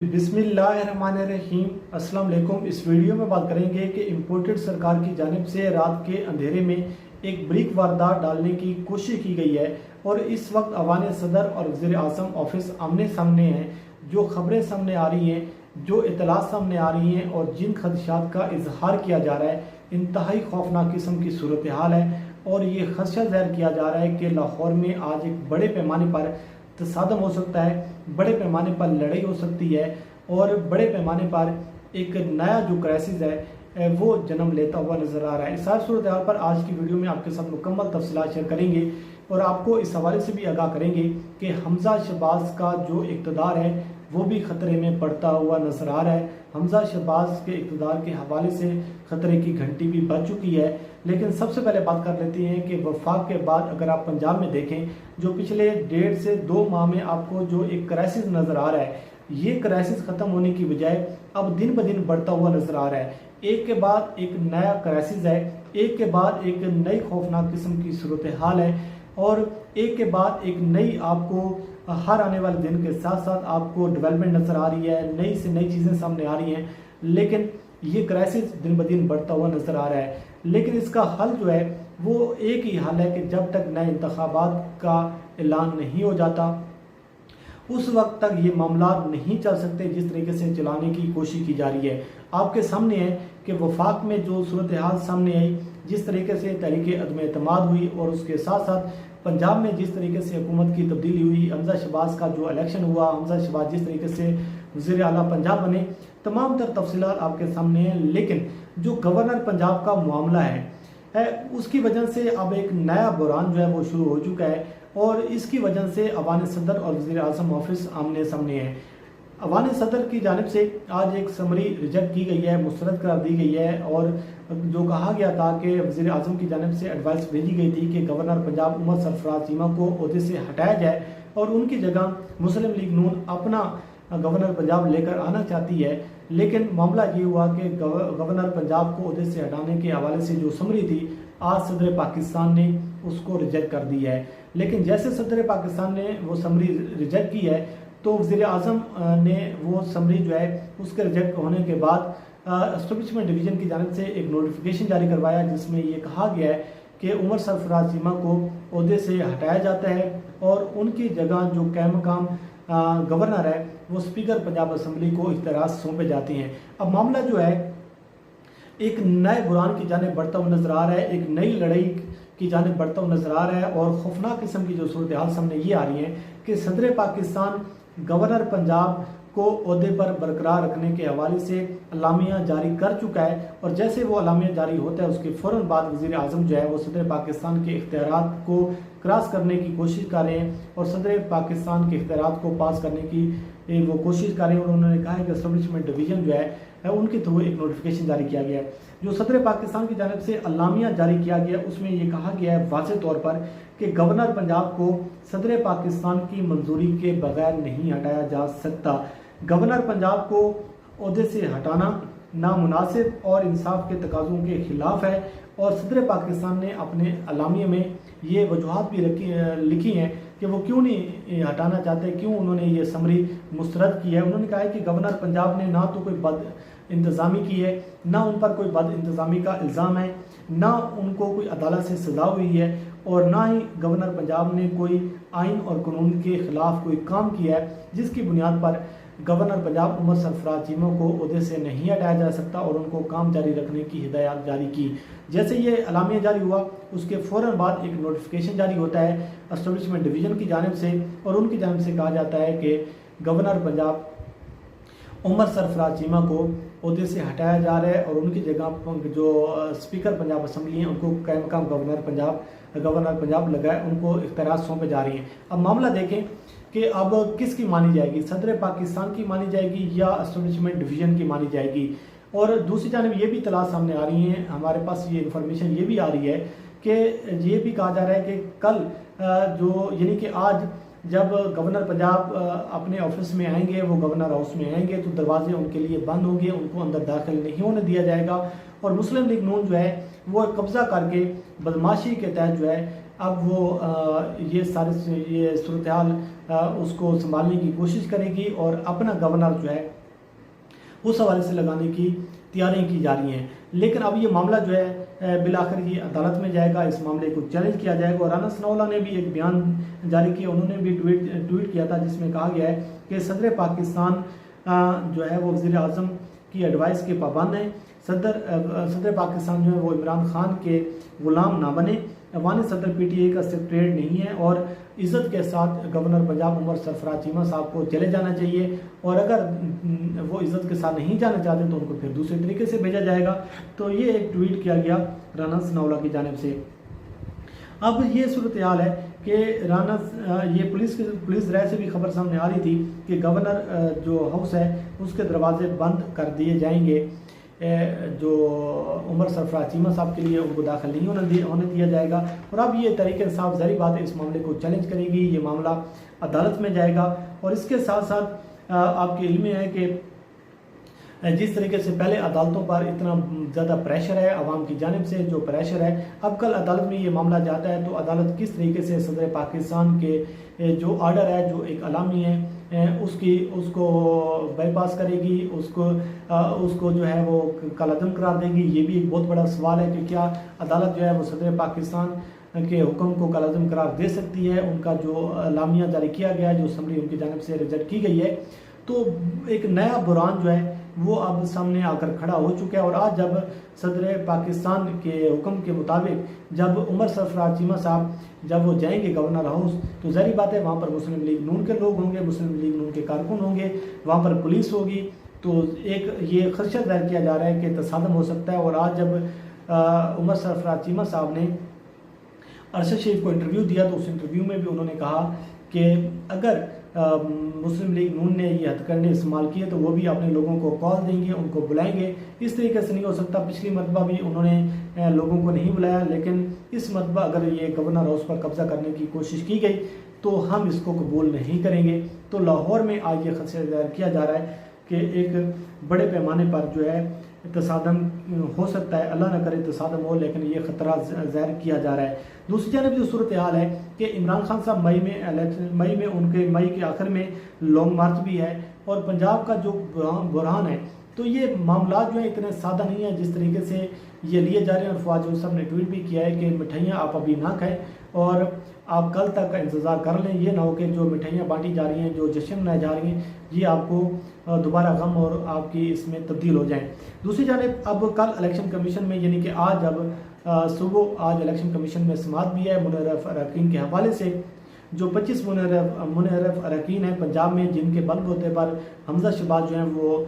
बिस्मिल्लाहिर्रहमानिर्रहीम। अस्सलाम वालेकुम। इस वीडियो में बात करेंगे कि इम्पोर्टेड सरकार की जानिब से रात के अंधेरे में एक ब्रीक वारदात डालने की कोशिश की गई है और इस वक्त अवान सदर और वज़ीर आज़म ऑफिस आमने सामने हैं। जो खबरें सामने आ रही हैं, जो इतलात सामने आ रही हैं और जिन खदशात का इजहार किया जा रहा है, इंतहाई खौफनाक किस्म की सूरत हाल है। और ये खदशा ज़ाहिर किया जा रहा है कि लाहौर में आज एक बड़े पैमाने पर तसादम हो सकता है, बड़े पैमाने पर लड़ाई हो सकती है और बड़े पैमाने पर एक नया जो क्राइसिस है वो जन्म लेता हुआ नज़र आ रहा है। इस सारी सूरत हाल पर आज की वीडियो में आपके साथ मुकम्मल तफसीलात शेयर करेंगे और आपको इस हवाले से भी आगाह करेंगे कि हमजा शहबाज का जो इक़्तिदार है वो भी ख़तरे में पड़ता हुआ नज़र आ रहा है। हमजा शहबाज के इक़्तिदार के हवाले से ख़तरे की घंटी भी बज चुकी है। लेकिन सबसे पहले बात कर लेते हैं कि वफाक के बाद अगर आप पंजाब में देखें, जो पिछले 1.5 से 2 माह में आपको जो एक क्राइसिस नज़र आ रहा है, ये क्राइसिस ख़त्म होने की बजाय अब दिन ब दिन बढ़ता हुआ नज़र आ रहा है। एक के बाद एक नया क्राइसिस है, एक के बाद एक नई खौफनाक किस्म की सूरत हाल है और एक के बाद एक नई आपको हर आने वाले दिन के साथ साथ आपको डेवलपमेंट नज़र आ रही है, नई से नई चीज़ें सामने आ रही हैं। लेकिन ये क्राइसिस दिन ब दिन बढ़ता हुआ नज़र आ रहा है। लेकिन इसका हल जो है वो एक ही हल है कि जब तक नए इंतखाबात का ऐलान नहीं हो जाता उस वक्त तक ये मामला नहीं चल सकते जिस तरीके से चलाने की कोशिश की जा रही है। आपके सामने है कि वफाक में जो सूरत हाल सामने आई, जिस तरीके से तहरीक अदम एतमाद हुई और उसके साथ साथ पंजाब में जिस तरीके से हुकूमत की तब्दीली हुई, हमजा शहबाज का जो इलेक्शन हुआ, हमजा शहबाज जिस तरीके से वज़ीर आला पंजाब बने, तमाम तर तफसीलात आपके सामने हैं। लेकिन जो गवर्नर पंजाब का मामला है उसकी वजह से अब एक नया बहरान जो है वो शुरू हो चुका है और इसकी वजह से अवान सदर और वज़ीर आज़म ऑफिस आमने सामने है। अवान सदर की जानिब से आज एक समरी रिजेक्ट की गई है, मुस्तरद करार दी गई है और जो कहा गया था कि वज़ीर आज़म की जानिब से एडवाइस भेजी गई थी कि गवर्नर पंजाब उमर सरफराज चीमा को ओहदे से हटाया जाए और उनकी जगह मुस्लिम लीग नून अपना गवर्नर पंजाब लेकर आना चाहती है। लेकिन मामला ये हुआ कि गवर्नर पंजाब को ओहदे से हटाने के हवाले से जो समरी थी, आज सदर पाकिस्तान ने उसको रिजेक्ट कर दी है। लेकिन जैसे सदर पाकिस्तान ने वो समरी रिजेक्ट की है तो वज़ीर आज़म ने वो समरी जो है उसके रिजेक्ट होने के बाद एस्टेब्लिशमेंट डिवीज़न की जानिब से एक नोटिफिकेशन जारी करवाया जिसमें ये कहा गया है कि उमर सरफराज चीमा को ओहदे से हटाया जाता है और उनकी जगह जो क़ायम मकाम गवर्नर है वो स्पीकर पंजाब असम्बली को इख्तियारात सौंपे जाते हैं। अब मामला जो है एक नए बुरान की जानिब बढ़ता हुआ नज़र आ रहा है, एक नई लड़ाई की जानिब बढ़ता हुआ नज़र आ रहा है और खौफनाक किस्म की जो सूरत हाल सामने ये आ रही है कि सदर पाकिस्तान गवर्नर पंजाब को ओहदे पर बरकरार रखने के हवाले से अलामिया जारी कर चुका है और जैसे वो अलामिया जारी होता है उसके फ़ौरन बाद वज़ीर आज़म जो है वो सदर पाकिस्तान के इख्तियारात को क्रॉस करने की कोशिश कर रहे हैं और सदर पाकिस्तान के इख्तियारात को पास करने की वो कोशिश कर रहे हैं और उन्होंने कहा है कि एस्टेब्लिशमेंट डिवीज़न जो है उनके थ्रू एक नोटिफिकेशन जारी किया गया है। जो सदर पाकिस्तान की जानिब से अलामिया जारी किया गया उसमें ये कहा गया है वाज़े तौर पर कि गवर्नर पंजाब को सदर पाकिस्तान की मंजूरी के बगैर नहीं हटाया जा सकता। गवर्नर पंजाब को ओहदे से हटाना नामुनासिब और इंसाफ के तकाज़ों के ख़िलाफ़ है और सदर पाकिस्तान ने अपने अलामिया में ये वजूहात भी लिखी हैं कि वो क्यों नहीं हटाना चाहते, क्यों उन्होंने ये समरी मुस्तरद की है। उन्होंने कहा है कि गवर्नर पंजाब ने ना तो कोई बद इंतज़ामी की है, ना उन पर कोई बद इंतज़ामी का इल्ज़ाम है, ना उनको कोई अदालत से सज़ा हुई है और ना ही गवर्नर पंजाब ने कोई आइन और कानून के ख़िलाफ़ कोई काम किया है जिसकी बुनियाद पर गवर्नर पंजाब उमर सरफराज चीमा को ओहदे से नहीं हटाया जा सकता और उनको काम जारी रखने की हिदायत जारी की। जैसे ये अलामिया जारी हुआ उसके फ़ौरन बाद एक नोटिफिकेशन जारी होता है एस्टेब्लिशमेंट डिवीज़न की जानिब से और उनकी जानिब से कहा जाता है कि गवर्नर पंजाब उमर सरफराज चीमा को ओहदे से हटाया जा रहा है और उनकी जगह जो स्पीकर पंजाब असम्बली हैं उनको क़ायम मकाम गवर्नर पंजाब लगाए उनको इख्तियारात सौंपे जा रही हैं। अब मामला देखें कि अब किसकी मानी जाएगी, सदर पाकिस्तान की मानी जाएगी या एस्टेब्लिशमेंट डिवीज़न की मानी जाएगी। और दूसरी जानिब ये भी तलाश सामने आ रही हैं, हमारे पास ये इन्फॉर्मेशन ये भी आ रही है कि ये भी कहा जा रहा है कि कल जो यानी कि आज जब गवर्नर पंजाब अपने ऑफिस में आएंगे, वो गवर्नर हाउस में आएंगे तो दरवाजे उनके लिए बंद होंगे, उनको अंदर दाखिल नहीं होने दिया जाएगा और मुस्लिम लीग नून जो है वो कब्ज़ा करके बदमाशी के तहत जो है अब वो ये सूरत हाल उसको संभालने की कोशिश करेगी और अपना गवर्नर जो है उस हवाले से लगाने की तैयारियां की जा रही हैं। लेकिन अब ये मामला जो है बिलाखिर ये अदालत में जाएगा, इस मामले को चैलेंज किया जाएगा। और राना सनाउल्लाह ने भी एक बयान जारी किया, उन्होंने भी ट्वीट किया था जिसमें कहा गया है कि सदर पाकिस्तान जो है वो वज़ीर आज़म की एडवाइस के पाबंद हैं। सदर पाकिस्तान जो है वो इमरान खान के गुलाम ना बने। अवान सदर PTI का सेक्रेटरीट नहीं है और इज़्ज़त के साथ गवर्नर पंजाब उमर सरफराज चीमा साहब को चले जाना चाहिए, और अगर वो इज़्ज़त के साथ नहीं जाना चाहते तो उनको फिर दूसरे तरीके से भेजा जाएगा। तो ये एक ट्वीट किया गया राना सनाउल्लाह की जानिब से। अब ये सूरत हाल है कि ये पुलिस राय से भी खबर सामने आ रही थी कि गवर्नर जो हाउस है उसके दरवाजे बंद कर दिए जाएंगे, जो उमर सरफराज चीमा साहब के लिए उनको दाखिल नहीं होने दिया जाएगा। और अब ये तहरीक इंसाफ ज़ाहिर बात है इस मामले को चैलेंज करेगी, ये मामला अदालत में जाएगा। और इसके साथ साथ आपके इल्म में है कि जिस तरीके से पहले अदालतों पर इतना ज़्यादा प्रेशर है आवाम की जानिब से, जो प्रेशर है अब कल अदालत में ये मामला जाता है तो अदालत किस तरीके से सदर पाकिस्तान के जो आर्डर है, जो एक अलामी है उसको बाईपास करेगी, उसको जो है वो कलअदम करार देगी। ये भी एक बहुत बड़ा सवाल है कि क्या अदालत जो है वो सदर पाकिस्तान के हुक्म को कलअदम करार दे सकती है। उनका जो अलामिया जारी किया गया है, जो समरी उनकी जानिब से रिजेक्ट की गई है, तो एक नया बुरान जो है वो अब सामने आकर खड़ा हो चुका है। और आज जब सदर पाकिस्तान के हुक्म के मुताबिक जब उमर सरफराज चीमा साहब जब वो जाएंगे गवर्नर हाउस, तो ज़ाहिर बात है वहाँ पर मुस्लिम लीग नून के लोग होंगे, मुस्लिम लीग नून के कारकुन होंगे, वहाँ पर पुलिस होगी। तो एक ये खदशा जाहिर किया जा रहा है कि तसादम हो सकता है। और आज जब उमर सरफराज चीमा साहब ने अरशद शरीफ को इंटरव्यू दिया तो उस इंटरव्यू में भी उन्होंने कहा कि अगर मुस्लिम लीग नून ने ये हथकंडे इस्तेमाल किए तो वो भी अपने लोगों को कॉल देंगे, उनको बुलाएंगे। इस तरीके से नहीं हो सकता। पिछली मरतबा भी उन्होंने लोगों को नहीं बुलाया, लेकिन इस मरतबा अगर ये गवर्नर हाउस पर कब्जा करने की कोशिश की गई तो हम इसको कबूल नहीं करेंगे। तो लाहौर में आज ये खदशा जाहिर किया जा रहा है कि एक बड़े पैमाने पर जो है तसादम हो सकता है, अल्लाह न करे तसादम हो, लेकिन ये ख़तरा ज़ाहिर किया जा रहा है। दूसरी जानब जो सूरत हाल है कि इमरान खान साहब मई में उनके मई के आखिर में लॉन्ग मार्च भी है और पंजाब का जो बुरहान है, तो ये मामला जो है इतने सादा नहीं है जिस तरीके से ये लिए जा रहे हैं। और फवाद जोहर साहब ने ट्वीट भी किया है कि मिठाइयाँ आप अभी ना खाएं और आप कल तक का इंतज़ार कर लें। ये ना हो कि जो मिठाइयाँ बांटी जा रही हैं, जो जश्न मनाए जा रही हैं, ये आपको दोबारा गम और आपकी इसमें तब्दील हो जाएं। दूसरी जानिब अब कल इलेक्शन कमीशन में यानी कि आज अब सुबह आज इलेक्शन कमीशन में समाअत भी है मुनर्रफ अरकान के हवाले से। जो 25 मुनर्रफ अरकान हैं पंजाब में, जिनके बलबूते पर हमजा शहबाज जो हैं वो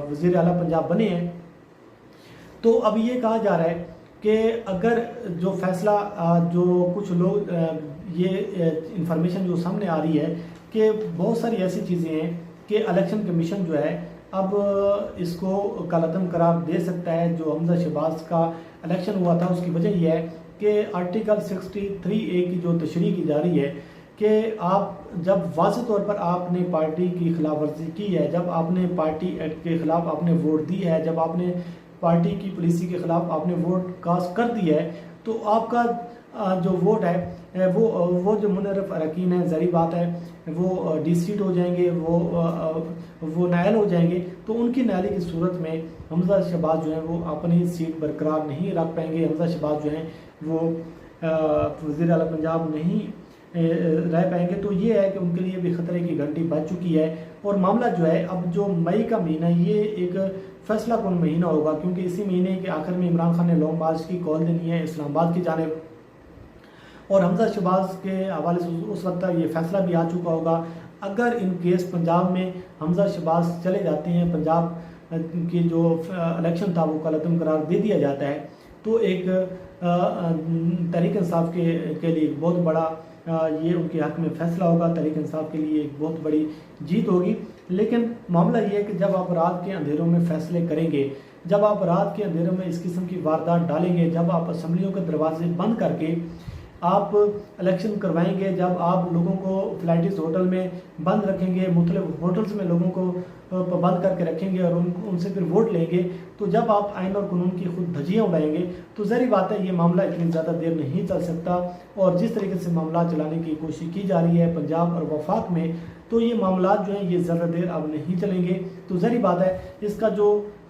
वज़ीर आला पंजाब बने हैं, तो अब ये कहा जा रहा है कि अगर जो फैसला जो कुछ लोग ये इंफॉर्मेशन जो सामने आ रही है कि बहुत सारी ऐसी चीज़ें हैं कि इलेक्शन कमीशन जो है अब इसको कलअदम करार दे सकता है। जो हमजा शहबाज का इलेक्शन हुआ था उसकी वजह यह है कि आर्टिकल 63A की जो तशरीह की जा रही है कि आप जब वाज़ेह तौर पर आपने पार्टी की खिलाफ वर्जी की है, जब आपने पार्टी एक्ट के खिलाफ आपने वोट दी है, जब आपने पार्टी की पॉलिसी के खिलाफ आपने वोट कास्ट कर दिया है, तो आपका जो वोट है वो जो मुनर्रफ अरकान है, ज़ाहिर बात है वो डिसीट हो जाएंगे, वो नायल हो जाएंगे। तो उनकी नायली की सूरत में हमजा शहबाज जो है वो अपनी सीट बरकरार नहीं रख पाएंगे। हमजा शहबाज जो हैं वो वज़ीर आला पंजाब नहीं रह पाएंगे। तो ये है कि उनके लिए भी ख़तरे की घंटी बज चुकी है। और मामला जो है अब जो मई का महीना ये एक फैसला कौन महीना होगा, क्योंकि इसी महीने के आखिर में इमरान खान ने लॉन्ग मार्च की कॉल देनी है इस्लामाबाद की जानिब, और हमजा शहबाज के हवाले से उस वक्त तक ये फैसला भी आ चुका होगा। अगर इन केस पंजाब में हमजा शहबाज चले जाते हैं, पंजाब की जो इलेक्शन था वो कलअदम करार दे दिया जाता है, तो एक तहरीक इंसाफ के लिए बहुत बड़ा ये उनके हक़ में फ़ैसला होगा। तहरीक इंसाफ के लिए एक बहुत बड़ी जीत होगी। लेकिन मामला ये है कि जब आप रात के अंधेरों में फ़ैसले करेंगे, जब आप रात के अंधेरों में इस किस्म की वारदात डालेंगे, जब आप असम्बलियों के दरवाजे बंद करके आप इलेक्शन करवाएंगे, जब आप लोगों को फ्लाइटिस होटल में बंद रखेंगे, मुख्तलिफ होटल्स में लोगों को बंद करके रखेंगे और उनसे फिर वोट लेंगे, तो जब आप आइन और कानून की खुद धज्जियाँ उड़ाएंगे तो ज़ाहिर बात है ये मामला इतनी ज़्यादा देर नहीं चल सकता। और जिस तरीके से मामला चलाने की कोशिश की जा रही है पंजाब और वफाक में, तो ये मामला जो हैं ये ज़्यादा देर अब नहीं चलेंगे। तो ज़ाहिर बात है इसका जो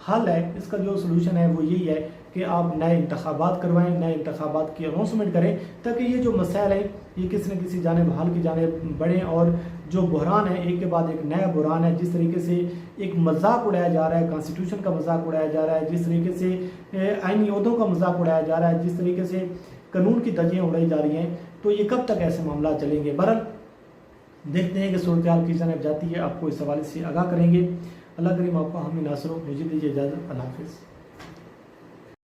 हल है, इसका जो सोल्यूशन है वो यही है कि आप नए इंतखाबात करवाएं, नए इंतखाबात की अनाउंसमेंट करें, ताकि ये जो मसाइल हैं ये किसी न किसी जानिब हल की जानिब बढ़ें। और जो बहरान है एक के बाद एक नया बहरान है, जिस तरीके से एक मजाक उड़ाया जा रहा है, कॉन्स्टिट्यूशन का मजाक उड़ाया जा रहा है, जिस तरीके से आईनी ओहदों का मजाक उड़ाया जा रहा है, जिस तरीके से कानून की धज्जियाँ उड़ाई जा रही हैं, तो ये कब तक ऐसे मामला चलेंगे। बहरहाल देखते हैं कि सूरत हाल किस जानिब जाती है, आपको इस हवाले से आगाह करेंगे। अल्लाह करीम आपको हमें नासर हो। मुझे दीजिए इजाज़त। अल्लाह हाफिज़।